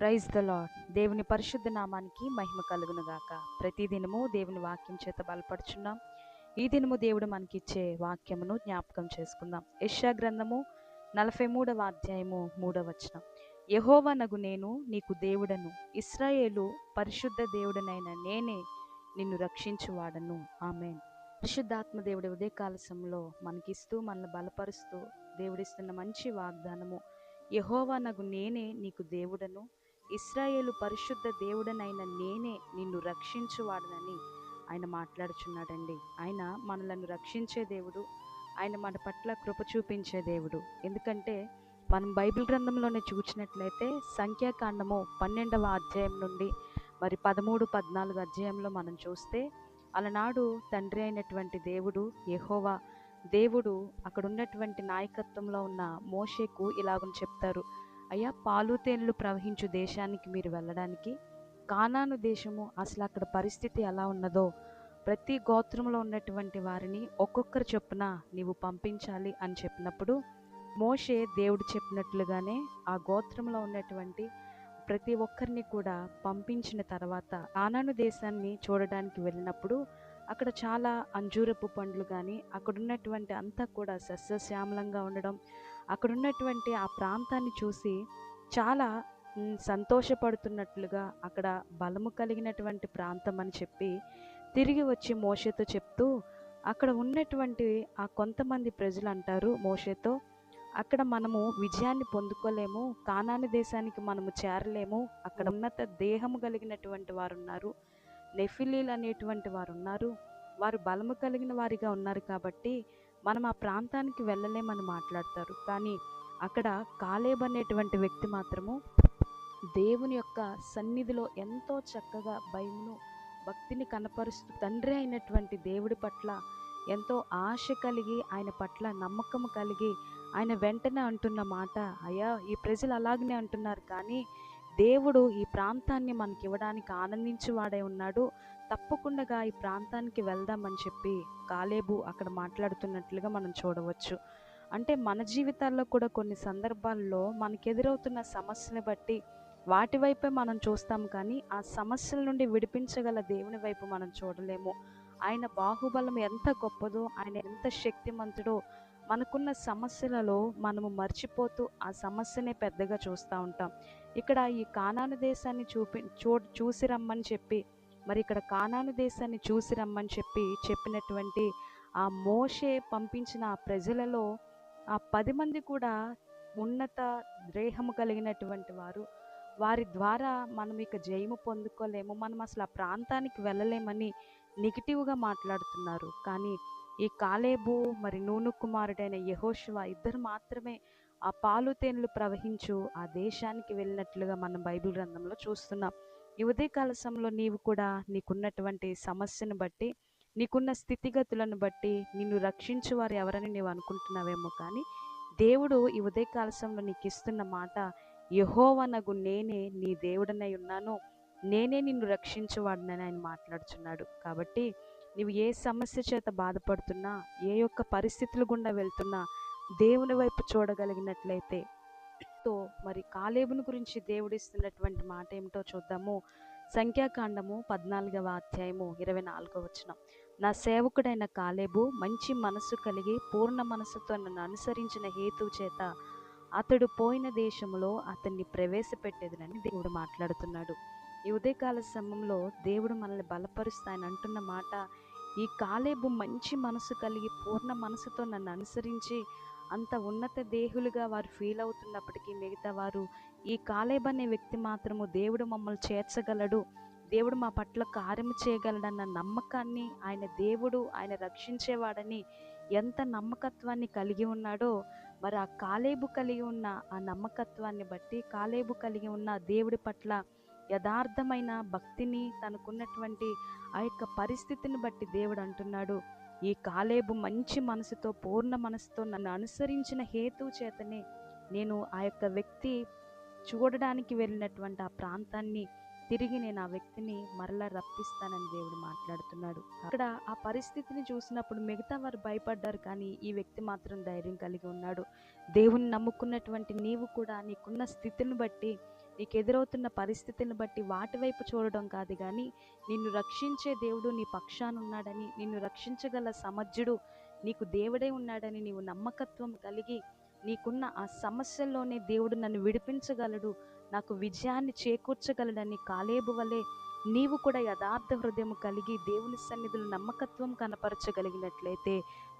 Praise the lord. దేవుని పరిశుద్ధ నామానికి మహిమ కలుగును గాక. ప్రతిదినము దేవుని వాక్యం చేత బలపడుచున్నాం. ఈ దినము దేవుడు మనకిచ్చే వాక్యమును జ్ఞాపకం చేసుకుందాం. యెషయా గ్రంథము 43వ అధ్యాయము 3వ వచనం. యెహోవానగు నేను నీకు దేవుడను, ఇశ్రాయేలు పరిశుద్ధ దేవుడనైన నేనే నిన్ను రక్షించువాడను. ఆమేన్. పరిశుద్ధాత్మ దేవుడి ఉదయకాల సమయంలో మనకిస్తూ మనల్ని బలపరుస్తూ దేవుడిస్తున్న మంచి వాగ్దానము, యెహోవానగు నేనే నీకు దేవుడను, ఇశ్రాయేలు పరిశుద్ధ దేవుడనైన నేనే నిన్ను రక్షించువాడనని ఆయన మాట్లాడుచున్నాడండి. ఆయన మనలను రక్షించే దేవుడు, ఆయన మన పట్ల కృప చూపించే దేవుడు. ఎందుకంటే మనం బైబిల్ గ్రంథంలోనే చూసినట్లయితే సంఖ్యాకాండము 12వ అధ్యాయం నుండి మరి 13, 14 అధ్యాయంలో మనం చూస్తే అలనాడు తండ్రి అయినటువంటి దేవుడు యెహోవా దేవుడు అక్కడ ఉన్నటువంటి నాయకత్వంలో ఉన్న మోషేకు ఇలాగని చెప్తారు, అయ్యా పాలు తేనెలు ప్రవహించు దేశానికి మీరు వెళ్ళడానికి, కానాను దేశము అసలు అక్కడ పరిస్థితి ఎలా ఉన్నదో ప్రతి గోత్రంలో ఉన్నటువంటి వారిని ఒక్కొక్కరు చొప్పున నీవు పంపించాలి అని చెప్పినప్పుడు మోషే దేవుడు చెప్పినట్లుగానే ఆ గోత్రంలో ఉన్నటువంటి ప్రతి ఒక్కరిని కూడా పంపించిన తర్వాత కానాను దేశాన్ని చూడడానికి వెళ్ళినప్పుడు అక్కడ చాలా అంజూరపు పండ్లు కానీ అక్కడ ఉన్నటువంటి అంతా కూడా సస్యశ్యామలంగా ఉండడం, అక్కడ ఉన్నటువంటి ఆ ప్రాంతాన్ని చూసి చాలా సంతోషపడుతున్నట్లుగా అక్కడ బలము కలిగినటువంటి ప్రాంతం అని చెప్పి తిరిగి వచ్చి మోషేతో చెప్తూ, అక్కడ ఉన్నటువంటి ఆ కొంతమంది ప్రజలు అంటారు మోషేతో, అక్కడ మనము విజయాన్ని పొందుకోలేము, కానాను దేశానికి మనము చేరలేము, అక్కడ ఉన్నత దేహము కలిగినటువంటి వారు ఉన్నారు, నెఫిలీలు అనేటువంటి వారు ఉన్నారు, వారు బలము కలిగిన వారిగా ఉన్నారు కాబట్టి మనం ఆ ప్రాంతానికి వెళ్ళలేమని మాట్లాడతారు. కానీ అక్కడ కాలేబ్ అనేటువంటి వ్యక్తి మాత్రము దేవుని యొక్క సన్నిధిలో ఎంతో చక్కగా భయమును భక్తిని కనపరుస్తూ తండ్రి అయినటువంటి దేవుడి పట్ల ఎంతో ఆశ కలిగి ఆయన పట్ల నమ్మకం కలిగి ఆయన వెంటనే అంటున్న మాట, అయ్యా ఈ ప్రజలు అలాగనే అంటున్నారు కానీ దేవుడు ఈ ప్రాంతాన్ని మనకి ఇవ్వడానికి ఆనందించేవాడే ఉన్నాడు, తప్పకుండా ఈ ప్రాంతానికి వెళ్దామని చెప్పి కాలేబు అక్కడ మాట్లాడుతున్నట్లుగా మనం చూడవచ్చు. అంటే మన జీవితాల్లో కూడా కొన్ని సందర్భాల్లో మనకు ఎదురవుతున్న సమస్యని బట్టి వాటి వైపే మనం చూస్తాం కానీ ఆ సమస్యల నుండి విడిపించగల దేవుని వైపు మనం చూడలేము. ఆయన బాహుబలం ఎంత గొప్పదో, ఆయన ఎంత శక్తిమంతుడో మనకున్న సమస్యలలో మనము మర్చిపోతూ ఆ సమస్యనే పెద్దగా చూస్తూ ఉంటాం. ఇక్కడ ఈ కానాను దేశాన్ని చూసి రమ్మని చెప్పి మరి ఇక్కడ కానాను దేశాన్ని చూసి రమ్మని చెప్పినటువంటి ఆ మోషే పంపించిన ఆ ప్రజలలో ఆ 10 మంది కూడా ఉన్నత దేహము కలిగినటువంటి వారు, వారి ద్వారా మనం ఇక జయము పొందుకోలేము, మనం అసలు ఆ ప్రాంతానికి వెళ్ళలేమని నెగిటివ్గా మాట్లాడుతున్నారు. కానీ ఈ కాలేబు మరి నూను కుమారుడైన యెహోషువ ఇద్దరు మాత్రమే ఆ పాలు తేనెలు ప్రవహించు ఆ దేశానికి వెళ్ళినట్లుగా మనం బైబిల్ గ్రంథంలో చూస్తున్నాం. ఈ ఉదయకాల సమయంలో నీవు కూడా నీకున్నటువంటి సమస్యను బట్టి, నీకున్న స్థితిగతులను బట్టి నిన్ను రక్షించు వారు ఎవరని నీవు అనుకుంటున్నావేమో కానీ దేవుడు ఈ ఉదయకాల సమయంలో నీకు ఇస్తున్న మాట, యెహోవానగు నేనే నీ దేవుడనై ఉన్నాను, నేనే నిన్ను రక్షించువాడినని ఆయన మాట్లాడుచున్నాడు. కాబట్టి నీవు ఏ సమస్య చేత బాధపడుతున్నా, ఏ యొక్క పరిస్థితుల గుండా వెళ్తున్నా దేవుని వైపు చూడగలిగినట్లయితే మరి కాలేబుని గురించి దేవుడిస్తున్నటువంటి మాట ఏమిటో చూద్దాము. సంఖ్యాకాండము 14వ అధ్యాయము 24వ వచనం. నా సేవకుడైన కాలేబు మంచి మనసు కలిగి పూర్ణ మనసుతో నన్ను అనుసరించిన హేతువు చేత అతడు పోయిన దేశంలో అతన్ని ప్రవేశపెట్టేదనని దేవుడు మాట్లాడుతున్నాడు. ఈ ఉదయకాల సమయంలో దేవుడు మనల్ని బలపరుస్తూ ఆయన అంటున్న మాట, ఈ కాలేబు మంచి మనసు కలిగి పూర్ణ మనసుతో నన్ను అనుసరించి అంత ఉన్నత దేహులుగా వారు ఫీల్ అవుతున్నప్పటికీ మిగతా వారు ఈ కాలేబు అనే వ్యక్తి మాత్రము దేవుడు మమ్మల్ని చేర్చగలడు, దేవుడు మా పట్ల కార్యము చేయగలడన్న నమ్మకాన్ని, ఆయన దేవుడు ఆయన రక్షించేవాడని ఎంత నమ్మకత్వాన్ని కలిగి ఉన్నాడో, మరి ఆ కాలేబు కలిగి ఉన్న ఆ నమ్మకత్వాన్ని బట్టి, కాలేబు కలిగి ఉన్న దేవుడి పట్ల యథార్థమైన భక్తిని, తనకున్నటువంటి ఆ యొక్క పరిస్థితిని బట్టి దేవుడు అంటున్నాడు, ఈ కాలేబు మంచి మనసుతో పూర్ణ మనసుతో నన్ను అనుసరించిన హేతువు చేతనే నేను ఆ యొక్క వ్యక్తి చూడడానికి వెళ్ళినటువంటి ఆ ప్రాంతాన్ని తిరిగి నేను ఆ వ్యక్తిని మరలా రప్పిస్తానని దేవుడు మాట్లాడుతున్నాడు. అక్కడ ఆ పరిస్థితిని చూసినప్పుడు మిగతా వారు భయపడ్డారు కానీ ఈ వ్యక్తి మాత్రం ధైర్యం కలిగి ఉన్నాడు. దేవుని నమ్ముకున్నటువంటి నీవు కూడా నీకున్న స్థితిని బట్టి నీకు ఎదురవుతున్న పరిస్థితిని బట్టి వాటి వైపు చూడడం కాదు కానీ, నిన్ను రక్షించే దేవుడు నీ పక్షాన ఉన్నాడని, నిన్ను రక్షించగల సమర్థుడు నీకు దేవుడే ఉన్నాడని నీవు నమ్మకత్వం కలిగి, నీకున్న ఆ సమస్యల్లోనే దేవుడు నన్ను విడిపించగలడు, నాకు విజయాన్ని చేకూర్చగలడని కాలేబు వలె నీవు కూడా యథార్థ హృదయం కలిగి దేవుని సన్నిధిలో నమ్మకత్వం కనపరచగలిగినట్లయితే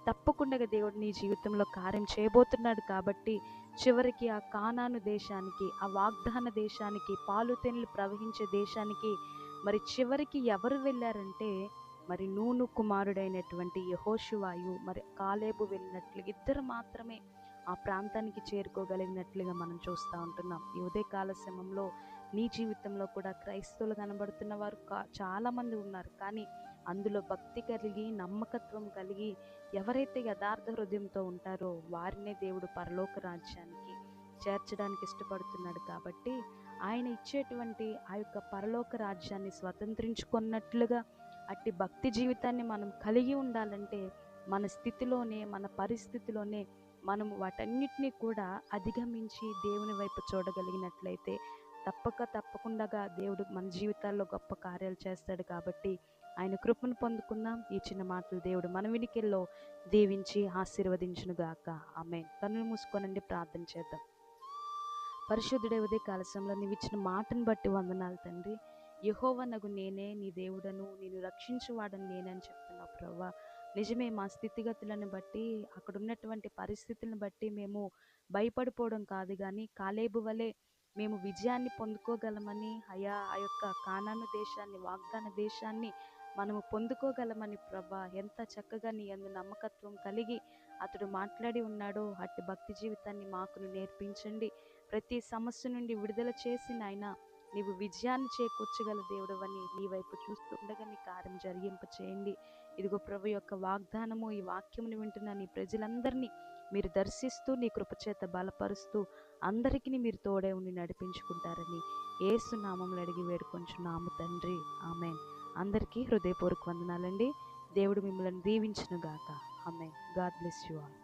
తప్పకుండా దేవుడు నీ జీవితంలో కార్యం చేయబోతున్నాడు. కాబట్టి చివరికి ఆ కానాను దేశానికి, ఆ వాగ్దాన దేశానికి, పాలు తేనెలు ప్రవహించే దేశానికి మరి చివరికి ఎవరు వెళ్ళారంటే, మరి నూను కుమారుడైనటువంటి యెహోషువాయు మరి కాలేబు వెళ్ళినట్లు ఇద్దరు మాత్రమే ఆ ప్రాంతానికి చేరుకోగలిగినట్లుగా మనం చూస్తూ ఉంటున్నాం. ఈ ఉదయకాల సమయంలో నీ జీవితంలో కూడా క్రైస్తవులు కనబడుతున్న వారు చాలామంది ఉన్నారు. కానీ అందులో భక్తి కలిగి నమ్మకత్వం కలిగి ఎవరైతే యథార్థ హృదయంతో ఉంటారో వారినే దేవుడు పరలోక రాజ్యానికి చేర్చడానికి ఇష్టపడుతున్నాడు. కాబట్టి ఆయన ఇచ్చేటువంటి ఆ యొక్క పరలోక రాజ్యాన్ని స్వతంత్రించుకున్నట్లుగా అట్టి భక్తి జీవితాన్ని మనం కలిగి ఉండాలంటే మన స్థితిలోనే, మన పరిస్థితిలోనే మనము వాటన్నిటినీ కూడా అధిగమించి దేవుని వైపు చూడగలిగినట్లయితే తప్పకుండా దేవుడు మన జీవితాల్లో గొప్ప కార్యాలు చేస్తాడు. కాబట్టి ఆయన కృపను పొందుకుందాం. ఈ చిన్న మాటలు దేవుడు మన వినికిల్లో దీవించి ఆశీర్వదించునుగాక. ఆమేన్. కన్నులు మూసుకోనండి, ప్రార్థన చేద్దాం. పరిశుద్ధుడే, ఉదయ కాలశంలో నీవు ఇచ్చిన మాటను బట్టి వందనాలు తండ్రి. యెహోవానగు నేనే నీ దేవుడను, నేను రక్షించువాడను నేనని చెప్తున్నావు ప్రభువా. నిజమే, మా స్థితిగతులను బట్టి, అక్కడ ఉన్నటువంటి పరిస్థితులను బట్టి మేము భయపడిపోవడం కాదు కానీ కాలేబు వలె మేము విజయాన్ని పొందుకోగలమని, అయా ఆ యొక్క కానాను దేశాన్ని, వాగ్దాన దేశాన్ని మనము పొందుకోగలమని ప్రభా ఎంత చక్కగా నీ యందు నమ్మకత్వం కలిగి అతడు మాట్లాడి ఉన్నాడో అట్టి భక్తి జీవితాన్ని మాకు నేర్పించండి. ప్రతి సమస్య నుండి విడుదల చేసి నాయన నీవు విజయాన్ని చేకూర్చగల దేవుడవని నీ వైపు చూస్తుండగా నీ కార్యం జరిగింప చేయండి. ఇదిగో ప్రభు యొక్క వాగ్దానము, ఈ వాక్యమును వింటున్న నీ ప్రజలందరినీ మీరు దర్శిస్తూ నీ కృపచేత బలపరుస్తూ అందరికీ మీరు తోడే ఉండి నడిపించుకుంటారని యేసు నామములో అడిగి వేడుకొంచున్నాము తండ్రి. ఆమేన్. అందరికీ హృదయపూర్వక వందనాలండి. దేవుడు మిమ్మల్ని దీవించును గాక. ఆమేన్. God bless you all.